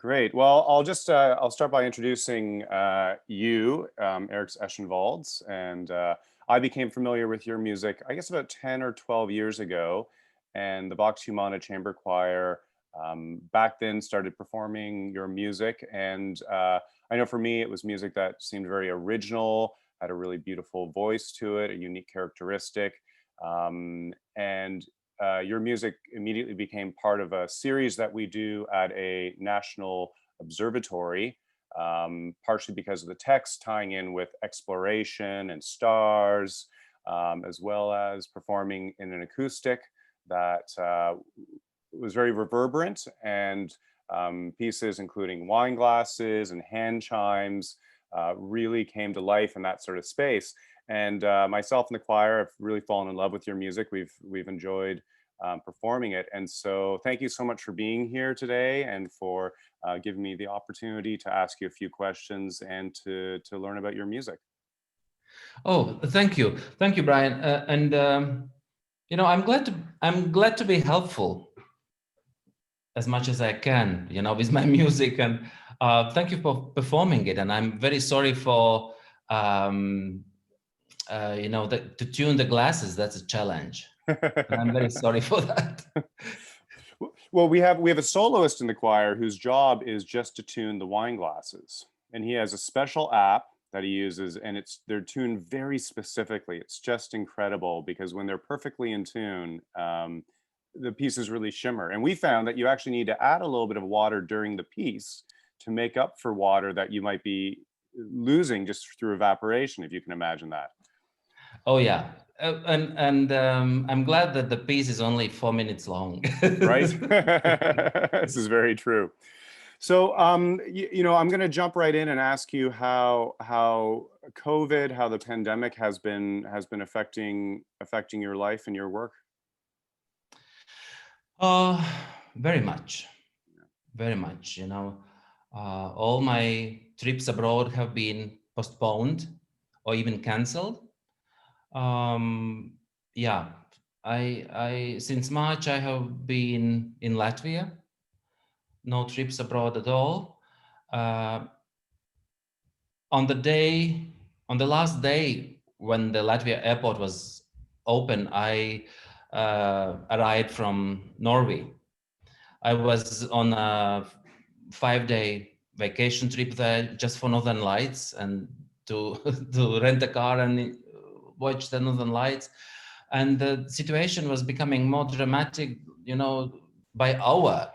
Great. Well, I'll start by introducing you, Eriks Esenvalds, and I became familiar with your music, I guess about 10 or 12 years ago, and the Vox Humana Chamber Choir back then started performing your music, and I know for me it was music that seemed very original, had a really beautiful voice to it, a unique characteristic, and your music immediately became part of a series that we do at a national observatory, partially because of the text tying in with exploration and stars, as well as performing in an acoustic that was very reverberant, and pieces including wine glasses and hand chimes really came to life in that sort of space. And myself and the choir have really fallen in love with your music. We've enjoyed performing it. And so thank you so much for being here today and for giving me the opportunity to ask you a few questions and to learn about your music. Oh, thank you, Brian. I'm glad to be helpful as much as I can, with my music. And thank you for performing it. And I'm very sorry for to tune the glasses. That's a challenge. And I'm very sorry for that. Well, we have a soloist in the choir whose job is just to tune the wine glasses, and he has a special app that he uses, and they're tuned very specifically. It's just incredible because when they're perfectly in tune, the pieces really shimmer. And we found that you actually need to add a little bit of water during the piece to make up for water that you might be losing just through evaporation, if you can imagine that. Oh yeah, I'm glad that the piece is only 4 minutes long. Right. This is very true. So, I'm going to jump right in and ask you how COVID, how the pandemic has been affecting your life and your work. Very much, very much. All my trips abroad have been postponed or even canceled. Yeah, I since March I have been in Latvia. No trips abroad at all. On the last day when the Latvia airport was open, I arrived from Norway. I was on a 5-day vacation trip there just for Northern Lights and to to rent a car and watch the Northern Lights. And the situation was becoming more dramatic, by hour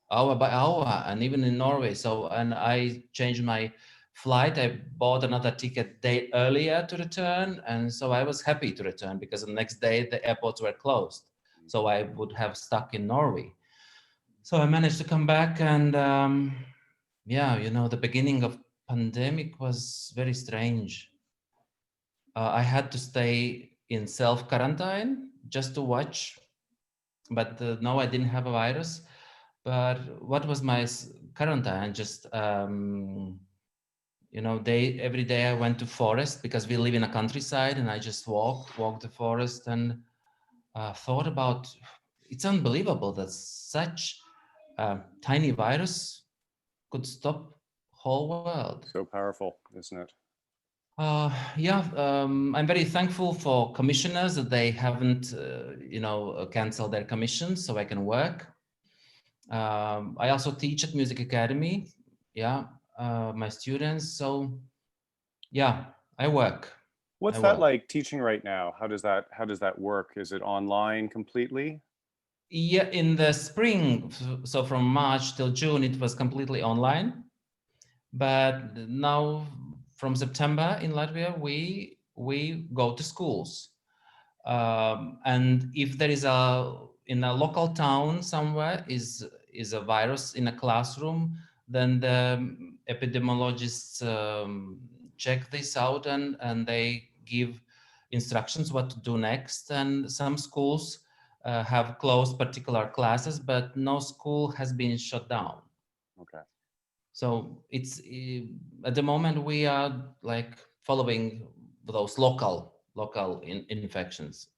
by hour, and even in Norway. So, and I changed my flight. I bought another ticket day earlier to return. And so I was happy to return because the next day the airports were closed. So I would have stuck in Norway. So I managed to come back, and the beginning of pandemic was very strange. I had to stay in self-quarantine just to watch, but no, I didn't have a virus. But what was my quarantine? Just every day I went to forest because we live in a countryside, and I just walked the forest and thought about. It's unbelievable that such a tiny virus could stop whole world. So powerful, isn't it? I'm very thankful for commissioners that they haven't, canceled their commissions, so I can work. I also teach at Music Academy. My students. So, I work. What's that like teaching right now? How does that work? Is it online completely? Yeah, in the spring, so from March till June, it was completely online. But now, from September in Latvia, we go to schools, and if there is in a local town somewhere is a virus in a classroom, then the epidemiologists check this out and they give instructions what to do next. And some schools have closed particular classes, but no school has been shut down. Okay. So it's at the moment we are like following those local infections.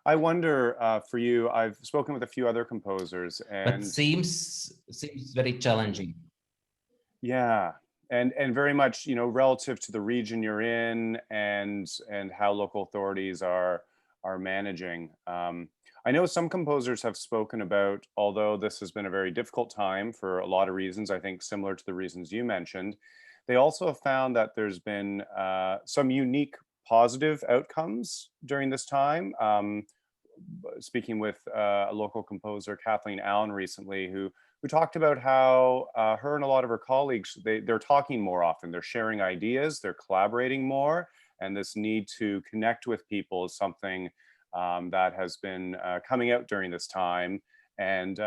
I wonder for you. I've spoken with a few other composers, but and seems very challenging. yeah, and very much, relative to the region you're in, and how local authorities are managing. I know some composers have spoken about, although this has been a very difficult time for a lot of reasons, I think similar to the reasons you mentioned, they also have found that there's been some unique positive outcomes during this time. Speaking with a local composer, Kathleen Allen, recently, who talked about how her and a lot of her colleagues, they're talking more often, they're sharing ideas, they're collaborating more, and this need to connect with people is something that has been coming out during this time. And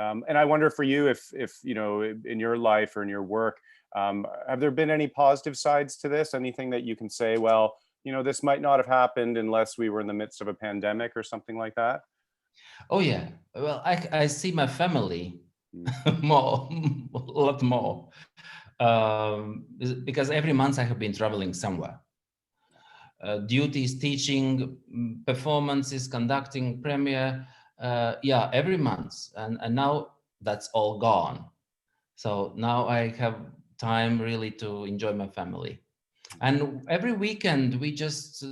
I wonder for you, if in your life or in your work, have there been any positive sides to this? Anything that you can say, well, this might not have happened unless we were in the midst of a pandemic or something like that? Oh yeah, well, I see my family Mm. more, a lot more, because every month I have been traveling somewhere. Duties, teaching, performances, conducting premiere, yeah, every month, and now that's all gone. So now I have time really to enjoy my family. And every weekend we just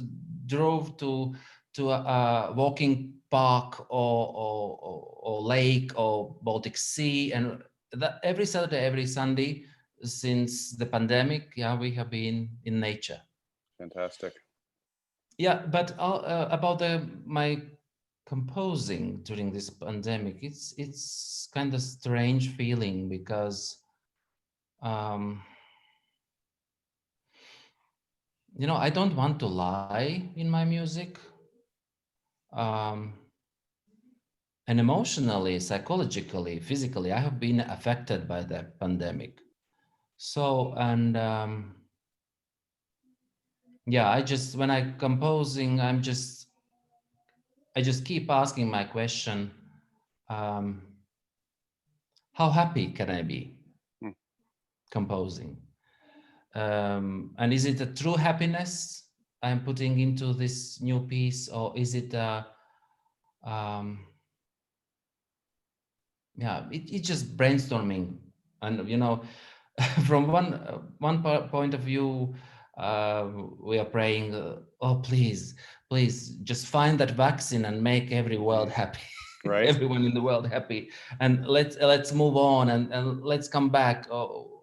drove to a walking park or lake or Baltic Sea, and that every Saturday, every Sunday since the pandemic, yeah, we have been in nature. Fantastic. Yeah, but about my composing during this pandemic, it's kind of strange feeling because um, I don't want to lie in my music. Um, and emotionally, psychologically, physically, I have been affected by the pandemic. So, and yeah, when I composing, I just keep asking my question, um, how happy can I be Mm. composing? And is it a true happiness I'm putting into this new piece, or is it um, yeah, it's just brainstorming, and from one point of view, we are praying, oh please just find that vaccine and make every world Mm. happy, Right. everyone in the world happy, and let's move on, and let's come back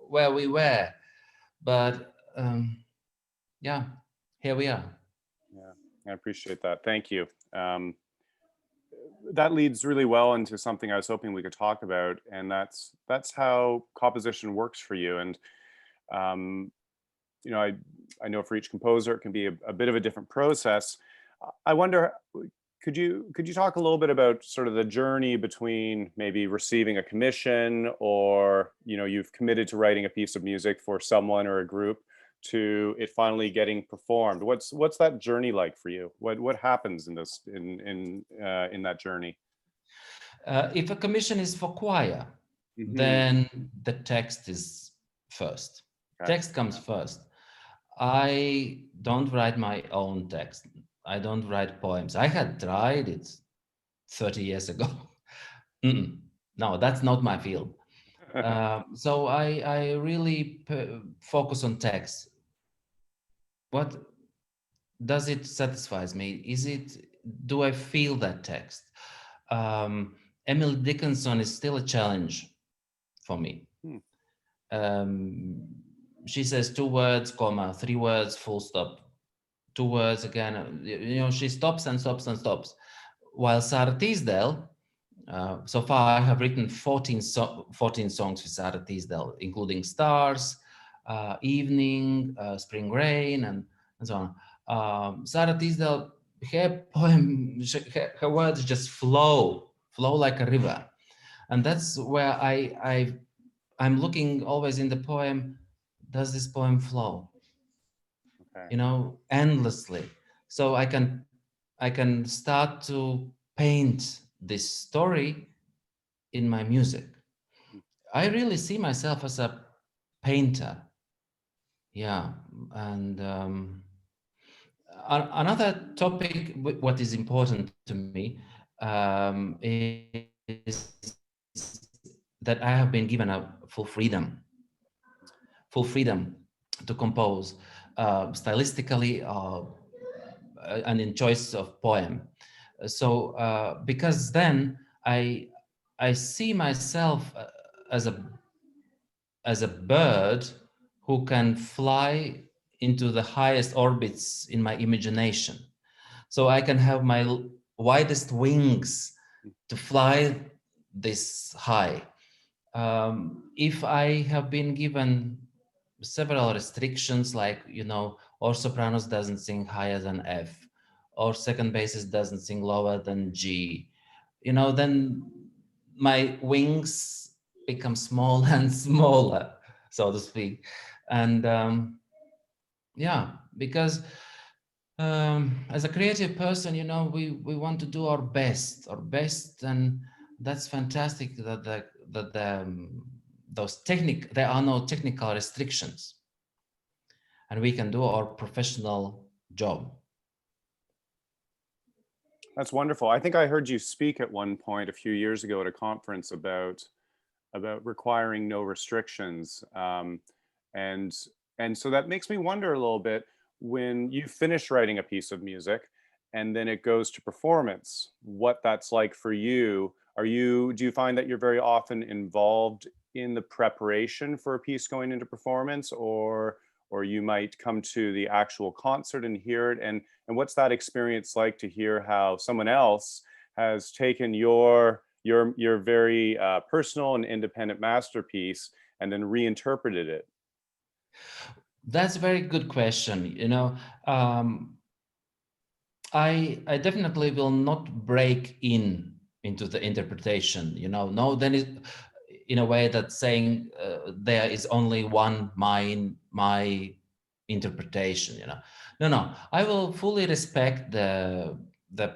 where we were. But yeah, here we are. Yeah, I appreciate that. Thank you. That leads really well into something I was hoping we could talk about, and that's how composition works for you. And um, I know for each composer it can be a bit of a different process. I wonder, could you talk a little bit about sort of the journey between maybe receiving a commission, or you've committed to writing a piece of music for someone or a group, to it finally getting performed? What's that journey like for you? What happens in this in that journey? If a commission is for choir, Hmm. then the text is first. Okay. Text comes first. I don't write my own text. I don't write poems. I had tried it 30 years ago. Mm-mm. No, that's not my field. So I really focus on text. What does it satisfies me? Do I feel that text? Um, Emily Dickinson is still a challenge for me. Hmm. Um, she says 2 words, comma, 3 words, full stop, 2 words again. She stops and stops and stops. While Sarah Teasdale, so far I have written 14 songs with Sarah Teasdale, including Stars, Evening, Spring Rain, and so on. Sarah Teasdale, her poem, her words just flow like a river. And that's where I'm looking always in the poem, does this poem flow, Okay. endlessly? So I can start to paint this story in my music. I really see myself as a painter. Yeah. And another topic, what is important to me, is that I have been given a full freedom to compose stylistically and in choice of poem. So because then I see myself as a bird who can fly into the highest orbits in my imagination. So I can have my widest wings to fly this high. If I have been given several restrictions, like, or sopranos doesn't sing higher than F, or second bassist doesn't sing lower than G, then my wings become smaller and smaller, so to speak. And yeah, because as a creative person, we want to do our best, and that's fantastic that there are no technical restrictions, and we can do our professional job. That's wonderful. I think I heard you speak at one point a few years ago at a conference about requiring no restrictions, and so that makes me wonder a little bit, when you finish writing a piece of music and then it goes to performance, what that's like for you. Do you find that you're very often involved in the preparation for a piece going into performance, or you might come to the actual concert and hear it, and what's that experience like, to hear how someone else has taken your very personal and independent masterpiece and then reinterpreted it? That's a very good question. I definitely will not break into the interpretation. No, then in a way that saying there is only one my interpretation. No, I will fully respect the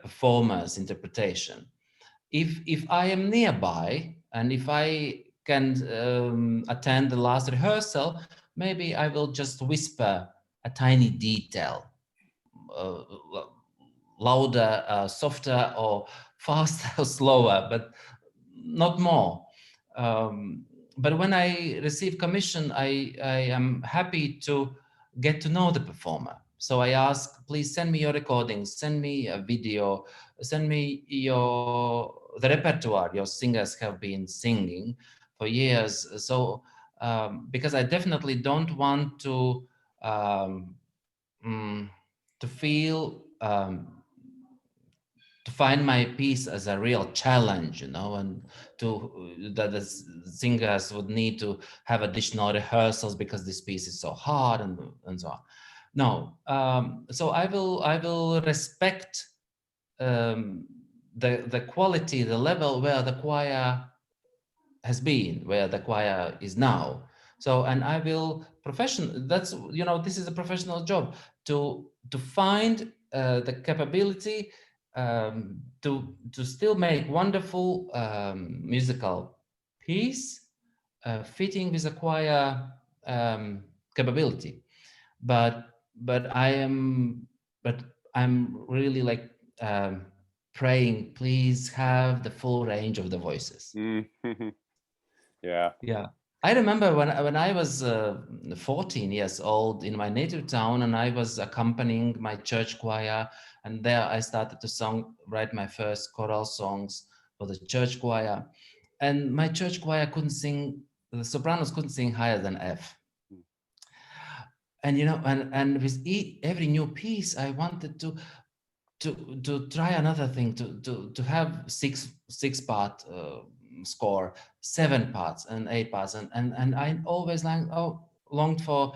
performer's interpretation. If I am nearby, and if I can attend the last rehearsal, maybe I will just whisper a tiny detail, uh, louder, softer, or faster or slower, but not more. Um, but when I receive commission, I am happy to get to know the performer. So I ask, please send me your recordings, send me a video, send me the repertoire your singers have been singing for years. So because I definitely don't want um, mm, to feel to find my piece as a real challenge, and that the singers would need to have additional rehearsals because this piece is so hard, and so on. No, so I will respect the quality, the level where the choir has been, where the choir is now. So, and I will that's, this is a professional job, to find the capability to still make wonderful musical piece fitting with a choir capability. But but i am but I'm really like praying, please have the full range of the voices. Mhm. Yeah. Yeah. I remember when I was 14 years old in my native town, and I was accompanying my church choir, and there I started to write my first choral songs for the church choir. And my church choir the sopranos couldn't sing higher than F. And and with every new piece, I wanted to try another thing, to have six part score, 7 parts and 8 parts, and I always longed for,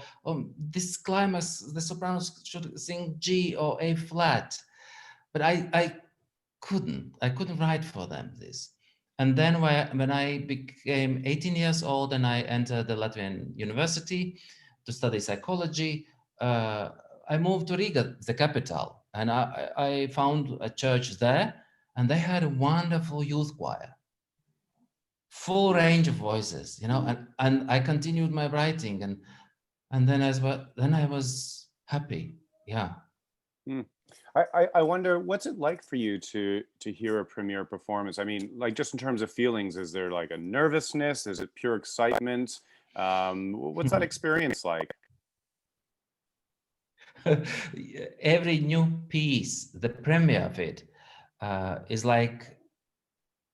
this climax, the sopranos should sing G or A flat, but I couldn't write for them this. And then when I became 18 years old and I entered the Latvian university to study psychology, uh, I moved to Riga, the capital, and I found a church there, and they had a wonderful youth choir, full range of voices, and I continued my writing, and then I was happy. Yeah. Mm. I wonder what's it like for you to hear a premiere performance? I mean, like just in terms of feelings, is there like a nervousness? Is it pure excitement? What's that experience like? Every new piece, the premiere of it, is like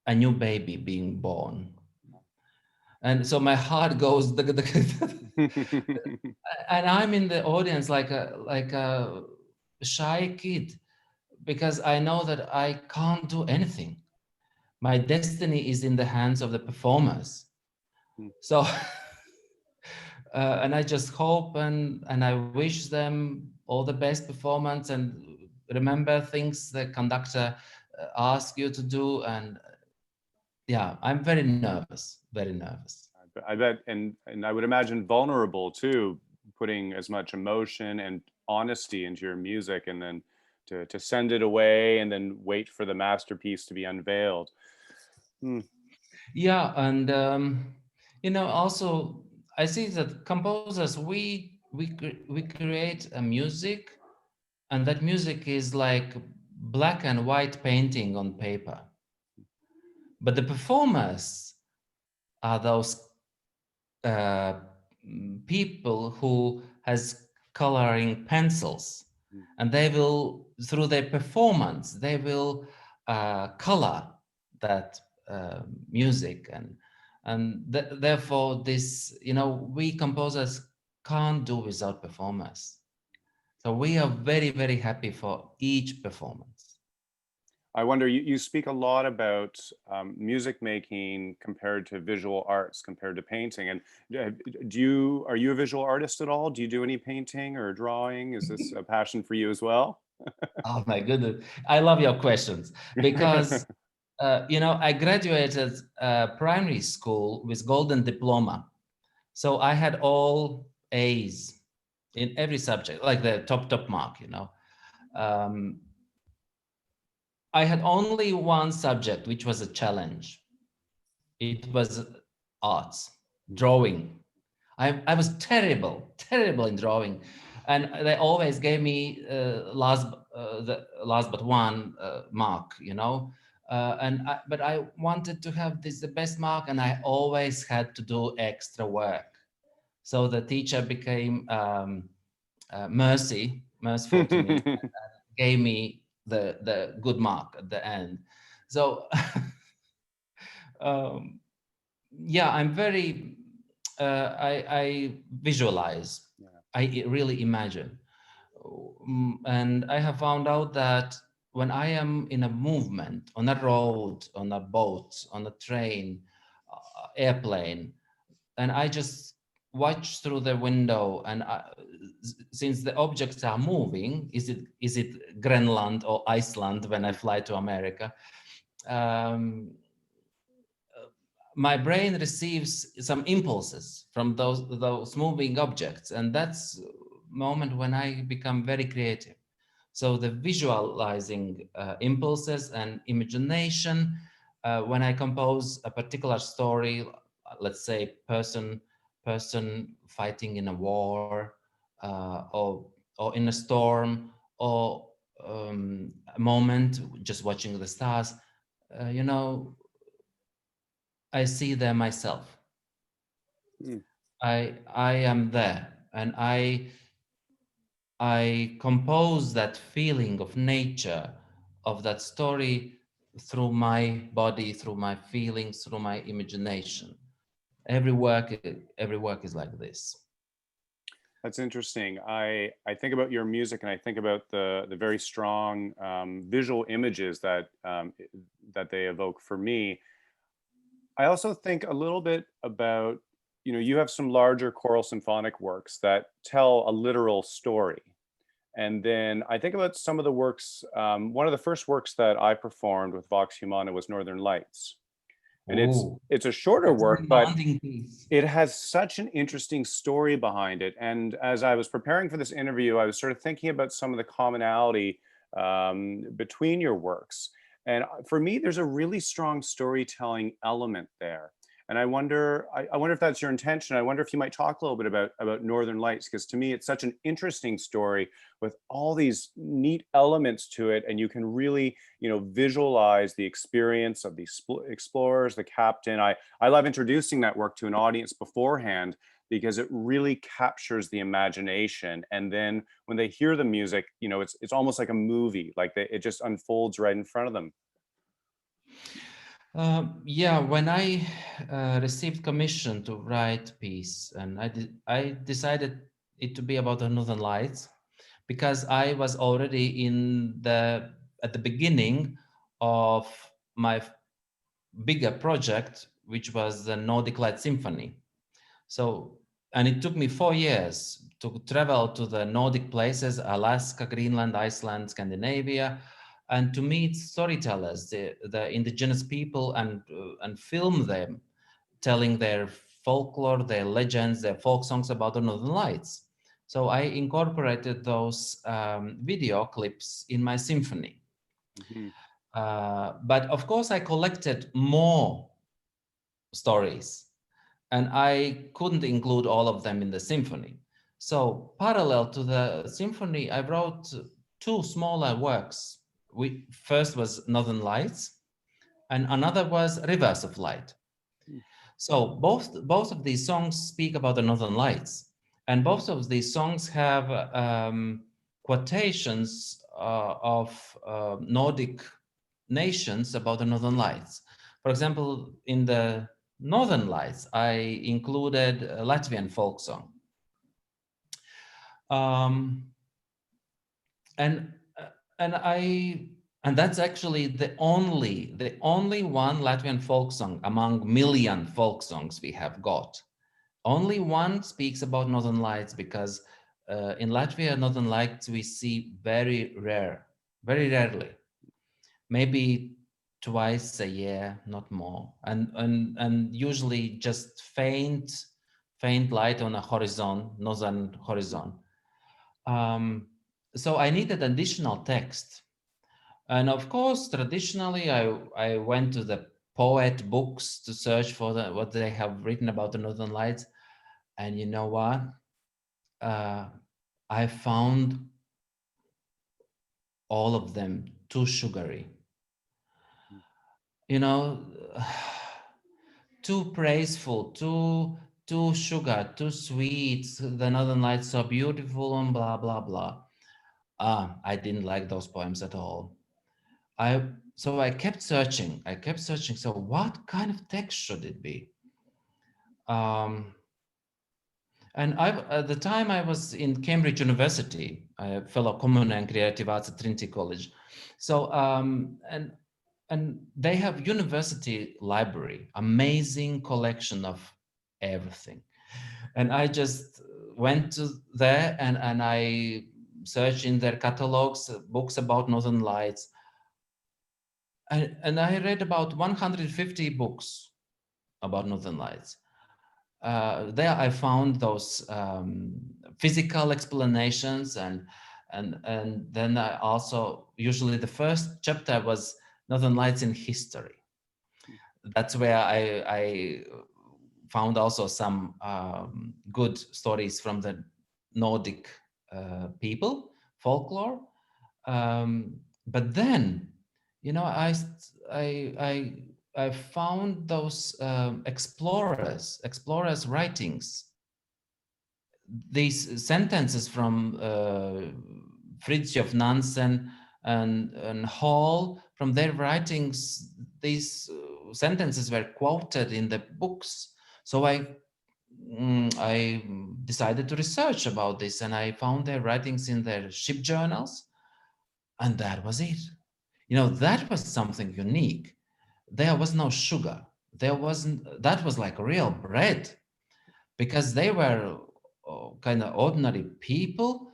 a new baby being born. And so my heart goes, and I'm in the audience like a shy kid because I know that I can't do anything. My destiny is in the hands of the performers. So, and I just hope and I wish them all the best performance and remember things the conductor asks you to do. And yeah, I'm very nervous, very nervous. I bet, and I would imagine vulnerable too, putting as much emotion and honesty into your music, and then to send it away, and then wait for the masterpiece to be unveiled. Hmm. Yeah, and also I see that composers we create a music, and that music is like black and white painting on paper. But the performers are those uh, people who has coloring pencils, and they will through their performance they will color that music, and therefore this we composers can't do without performers. So we are very, very happy for each performance. I wonder, you speak a lot about music making compared to visual arts, compared to painting. And are you a visual artist at all? Do you do any painting or drawing? Is this a passion for you as well? Oh my goodness, I love your questions because I graduated primary school with golden diploma, so I had all A's in every subject, like the top mark. Um, I had only one subject which was a challenge. It was arts, drawing. I was terrible in drawing, and they always gave me the last but one mark, but I wanted to have this the best mark, and I always had to do extra work. So the teacher became merciful to me, gave me the good mark at the end. So um, yeah, I'm very I visualize, Yeah. I really imagine. And I have found out that when I am in a movement, on a road, on a boat, on a train, airplane, and I just watch through the window, and since the objects are moving, is it Greenland or Iceland when I fly to America? Um, my brain receives some impulses from those moving objects, and that's moment when I become very creative. So the visualizing impulses and imagination, when I compose a particular story, let's say person fighting in a war, or in a storm, or a moment just watching the stars, you know I see them myself. Mm. I am there, and I compose that feeling of nature, of that story, through my body, through my feelings, through my imagination. Every work is like this. That's interesting. I think about your music, and I think about the very strong visual images that they evoke for me. I also think a little bit about, you have some larger choral symphonic works that tell a literal story. And then I think about some of the works. One of the first works that I performed with Vox Humana was Northern Lights. And Oh, it's a shorter that's a work, but demanding piece. it has such an interesting story behind it. And as I was preparing for this interview, I was sort of thinking about some of the commonality between your works. And for me, there's a really strong storytelling element there. And I wonder if that's your intention. I wonder if you might talk a little bit about Northern Lights, because to me it's such an interesting story with all these neat elements to it, and you can really, visualize the experience of the explorers, the captain. I love introducing that work to an audience beforehand because it really captures the imagination, and then when they hear the music, it's almost like a movie, like it just unfolds right in front of them. Yeah, when I received commission to write piece, and I decided it to be about the Northern Lights because I was already at the beginning of my bigger project, which was the Nordic Light Symphony. So, and it took me 4 years to travel to the Nordic places, Alaska, Greenland, Iceland, Scandinavia, and to meet storytellers, the indigenous people, and film them telling their folklore, their legends, their folk songs about the Northern Lights. So I incorporated those video clips in my symphony. Mhm. But of course, I collected more stories, and I couldn't include all of them in the symphony. So parallel to the symphony, I wrote two smaller works. First was Northern Lights, and another was Rivers of Light. Mm. So both of these songs speak about the Northern Lights, and both of these songs have quotations of Nordic nations about the Northern Lights. For example, in the Northern Lights, I included a Latvian folk song. Um, and and I and that's actually the only one Latvian folk song among million folk songs we have got. Only one speaks about Northern Lights because in Latvia, Northern Lights we see very rarely, maybe twice a year, not more, and usually just faint light on a horizon, northern horizon. Um, so I needed additional text, and of course, traditionally, I went to the poet books to search for what they have written about the Northern Lights, and you know what? Uh, I found all of them too sugary. You know, too praiseful, too sugar, too sweet. The Northern Lights so beautiful and blah blah blah. I didn't like those poems at all. I so I kept searching. I kept searching. So what kind of text should it be? Um, and at the time I was in Cambridge University, a fellow common and creative arts at Trinity College. So and they have university library, amazing collection of everything. And I just went to there, and I searched in their catalogs, books about Northern Lights. And I read about 150 books about Northern Lights. There I found those physical explanations, and then I also, usually the first chapter was Northern Lights in history. That's where I found also some good stories from the Nordic people, folklore. But then, you know, I found those explorers writings, these sentences from Fridtjof Nansen and Hall, from their writings. These sentences were quoted in the books. So I decided to research about this, and I found their writings in their ship journals, and that was it. You know, that was something unique. There was no sugar. There wasn't. That was like real bread, because they were kind of ordinary people,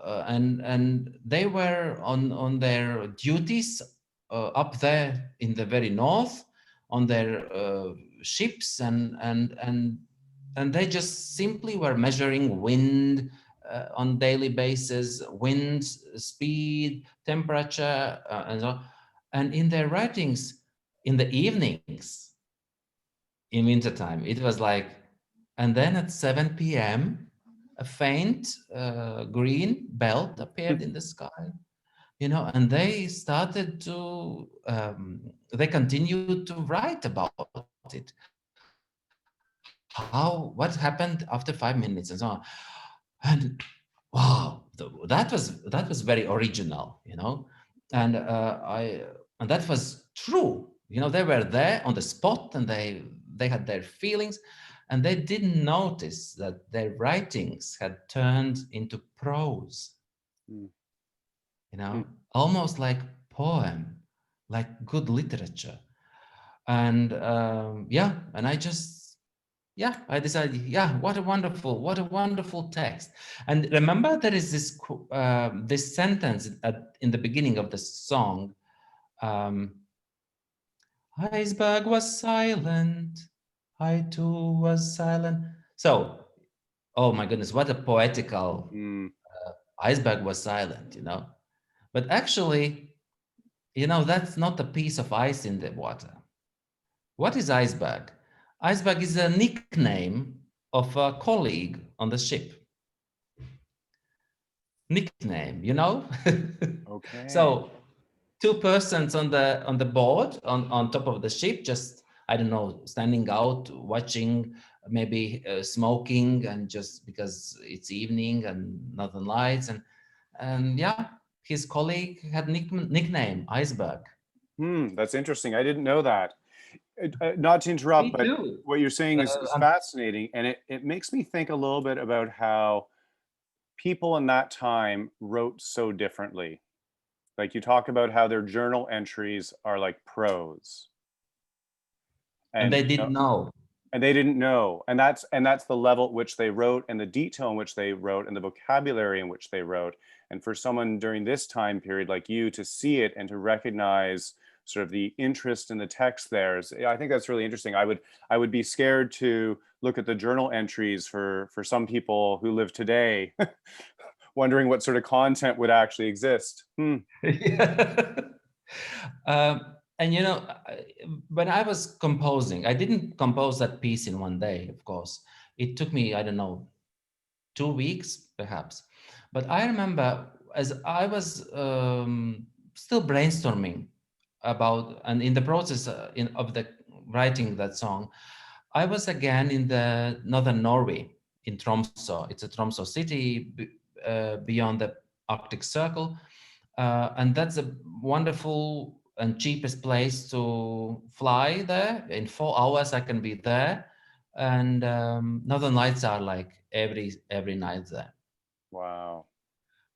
and they were on their duties up there in the very north on their ships, and they just simply were measuring wind on daily basis, wind speed, temperature, and so on. And in their writings in the evenings, in wintertime. It was like, and then at 7 p.m., a faint green belt appeared in the sky, and they started to, they continued to write about it. What happened after 5 minutes and so on. And wow, that was very original, and and that was true. They were there on the spot, and they had their feelings, and they didn't notice that their writings had turned into prose, Mm. you Mm. know, almost like poem, like good literature. And yeah, and I decided, yeah, what a wonderful text. And remember, there is this sentence in the beginning of the song. Um, Iceberg was silent. I too was silent. So, oh my goodness, what a poetical Mm. iceberg was silent, But actually, that's not a piece of ice in the water. What is iceberg? Iceberg is a nickname of a colleague on the ship. Nickname, Okay. So two persons on the board on top of the ship, just I don't know, standing out, watching, maybe smoking, and just because it's evening and northern lights, and yeah, his colleague had nickname Iceberg. That's interesting. I didn't know that. Not to interrupt, Me but too. what you're saying is I'm fascinating, and it makes me think a little bit about how people in that time wrote so differently. Like you talk about how their journal entries are like prose, And and they didn't know. and they didn't know, and that's the level at which they wrote, and the detail in which they wrote, and the vocabulary in which they wrote. And for someone during this time period like you to see it and to recognize sort of the interest in the text there is, I think that's really interesting. I would be scared to look at the journal entries for some people who live today, wondering what sort of content would actually exist. Yeah. Um, and when I was composing, I didn't compose that piece in one day, of course. It took me, I don't know, 2 weeks perhaps. But I remember as I was still brainstorming about, and in the process of the writing that song, I was again in the northern Norway, in Tromsø. It's a Tromsø city beyond the Arctic Circle, and that's a wonderful and cheapest place to fly there. In 4 hours, I can be there, and Northern Lights are like every night there. Wow.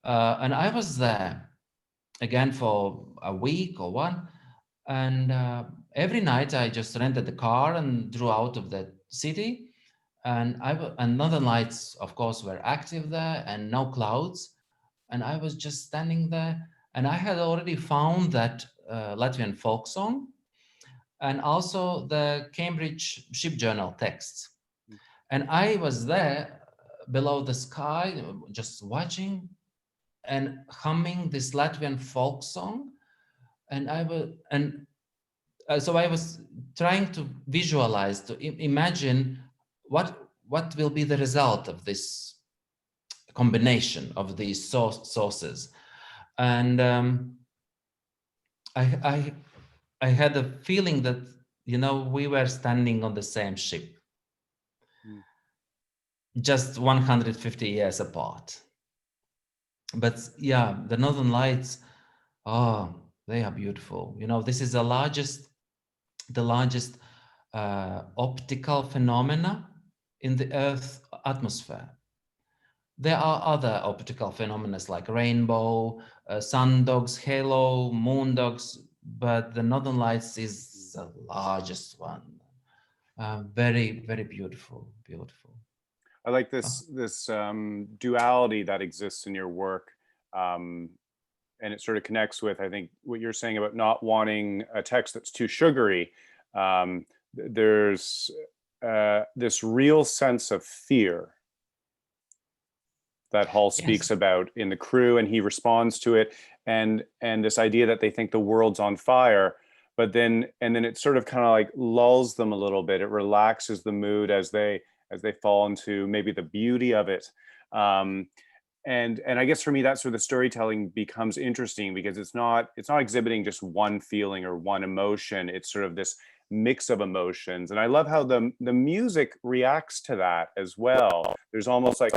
And I was there again for a week or one, and every night I just rented the car and drove out of the city, and and Northern Lights, of course, were active there, and no clouds, and I was just standing there, and I had already found that Latvian folk song, and also the Cambridge Ship Journal texts, and I was there below the sky, just watching and humming this Latvian folk song, and so I was trying to visualize, to imagine what will be the result of this combination of these sources, and I, I I had a feeling that we were standing on the same ship, Mm. just 150 years apart. But yeah, the Northern Lights, oh, they are beautiful. This is the largest optical phenomena in the Earth's atmosphere. There are other optical phenomena like rainbow, sun dogs, halo, moon dogs, but the Northern Lights is the largest one. Very, very beautiful, beautiful. I like Oh, this duality that exists in your work, um, and it sort of connects with, I think, what you're saying about not wanting a text that's too sugary. There's this real sense of fear that Hall speaks yes. about in the crew, and he responds to it, and this idea that they think the world's on fire, but then and then it sort of kind of like lulls them a little bit. It relaxes the mood as they fall into maybe the beauty of it. Um, and I guess for me that's where the storytelling becomes interesting, because it's not exhibiting just one feeling or one emotion. It's sort of this mix of emotions, and I love how the music reacts to that as well. There's almost like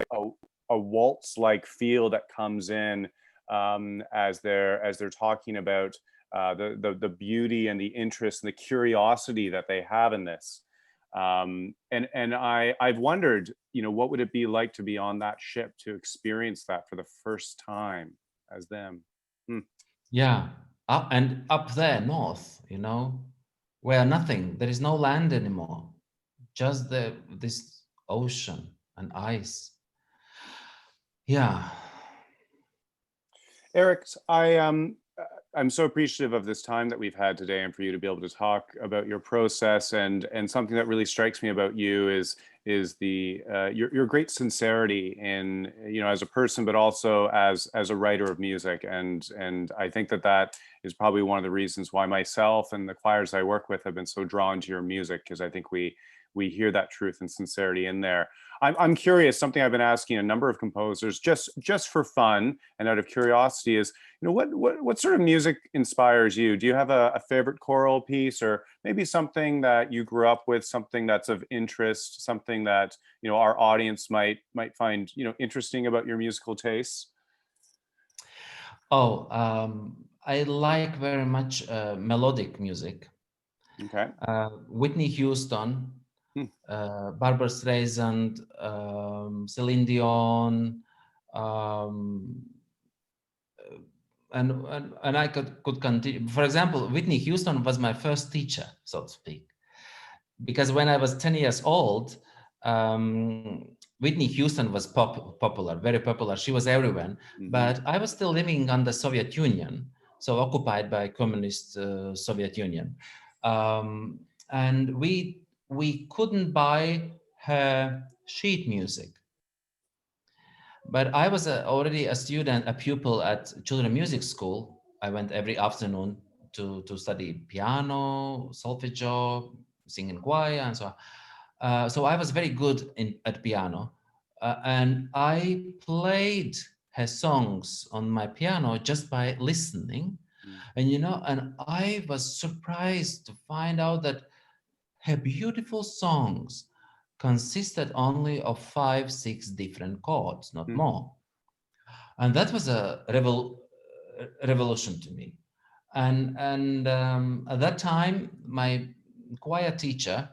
a waltz like feel that comes in, as they're talking about the beauty and the interest and the curiosity that they have in this. And I've wondered, what would it be like to be on that ship, to experience that for the first time as them? Hmm. Yeah, up there north, where nothing, there is no land anymore, just this ocean and ice. Yeah. Eric, I'm so appreciative of this time that we've had today, and for you to be able to talk about your process. And something that really strikes me about you is the your great sincerity in, as a person, but also as a writer of music. And I think that is probably one of the reasons why myself and the choirs I work with have been so drawn to your music, because I think we hear that truth and sincerity in there. I'm curious. Something I've been asking a number of composers, just for fun and out of curiosity, is, what sort of music inspires you? Do you have a favorite choral piece, or maybe something that you grew up with, something that's of interest, something that our audience might find interesting about your musical tastes? Oh, I like very much melodic music. Okay. Whitney Houston, Hmm. Barbara Streisand, Celine Dion, um, and I could continue. For example, Whitney Houston was my first teacher, so to speak, because when I was 10 years old, Whitney Houston was popular, very popular. She was everywhere, Hmm. but I was still living under Soviet Union, so occupied by communist Soviet Union, um, and we couldn't buy her sheet music. But I was already a student, a pupil at children music school. I went every afternoon to study piano, solfeggio, singing choir, and so on. So I was very good at piano, and I played her songs on my piano just by listening. And I was surprised to find out that her beautiful songs consisted only of 5, 6 different chords, not Hmm. more. And that was a revolution to me. And at that time, my choir teacher,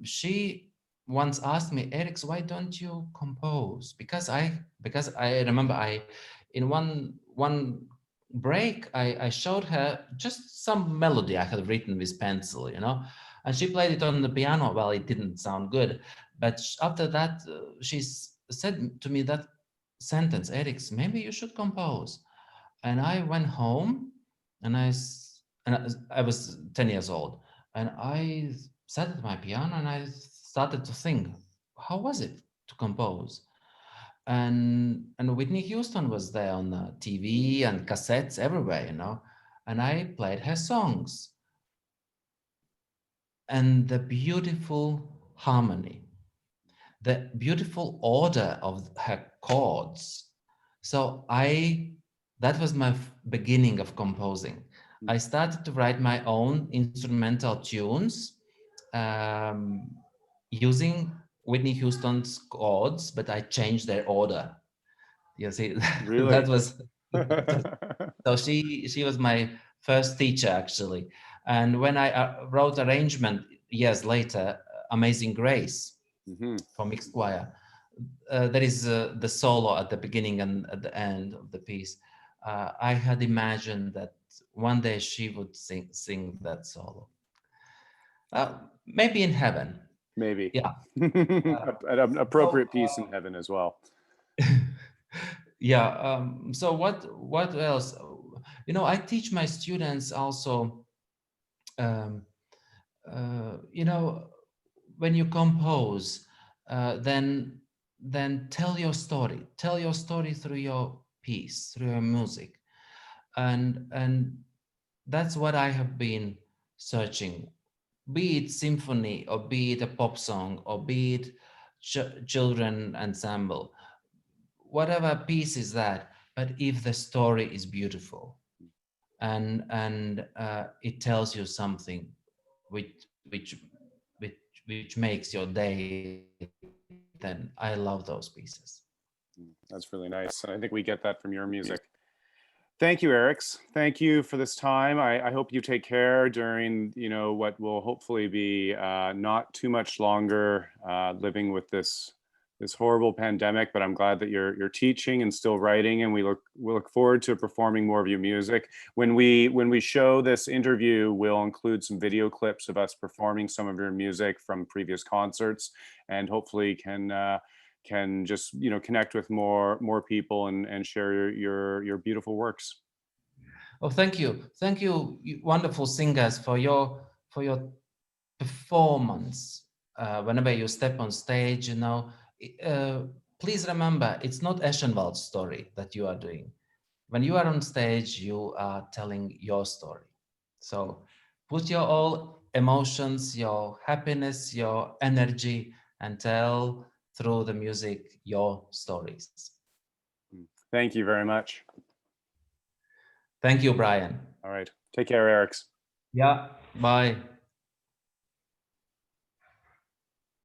she once asked me, Eriks, why don't you compose? Because I remember I in one break I showed her just some melody I had written with pencil, and she played it on the piano. Well, it didn't sound good, but after that, she said to me that sentence, Eriks, maybe you should compose. And I went home, and I was 10 years old, and I sat at my piano and I started to think, how was it to compose? And Whitney Houston was there on the TV and cassettes everywhere, and I played her songs, and the beautiful harmony, the beautiful order of her chords. So that was my beginning of composing. I started to write my own instrumental tunes, um, using Whitney Houston's chords, but I changed their order. You see, that Really? was so she was my first teacher, actually. And when I wrote arrangement years later, Amazing Grace Hmm. for mixed choir, there is the solo at the beginning and at the end of the piece. I had imagined that one day she would sing that solo. Maybe in heaven. Maybe. Yeah. An So appropriate piece in heaven as well. yeah. So what else? I teach my students also. Um, you know, when you compose, then tell your story. Tell your story through your piece, through your music, and That's what I have been searching, be it symphony or be it a pop song or be it children ensemble, whatever piece is that, but if the story is beautiful and it tells you something which which makes your day, then I love those pieces. That's really nice. And I think we get that from your music. Thank you, Eriks. Thank you for this time. I hope you take care during, what will hopefully be not too much longer living with this horrible pandemic. But I'm glad that you're teaching and still writing, and we look forward to performing more of your music. When we show this interview, we'll include some video clips of us performing some of your music from previous concerts, and hopefully can just connect with more people and share your beautiful works. Oh, thank you, you wonderful singers, for your performance. Whenever you step on stage, uh, please remember it's not Esenvald's story that you are doing. When you are on stage, you are telling your story. So put your all emotions, your happiness, your energy, and tell through the music your stories. Thank you very much. Thank you, Brian. All right, take care, Eriks. Yeah, bye.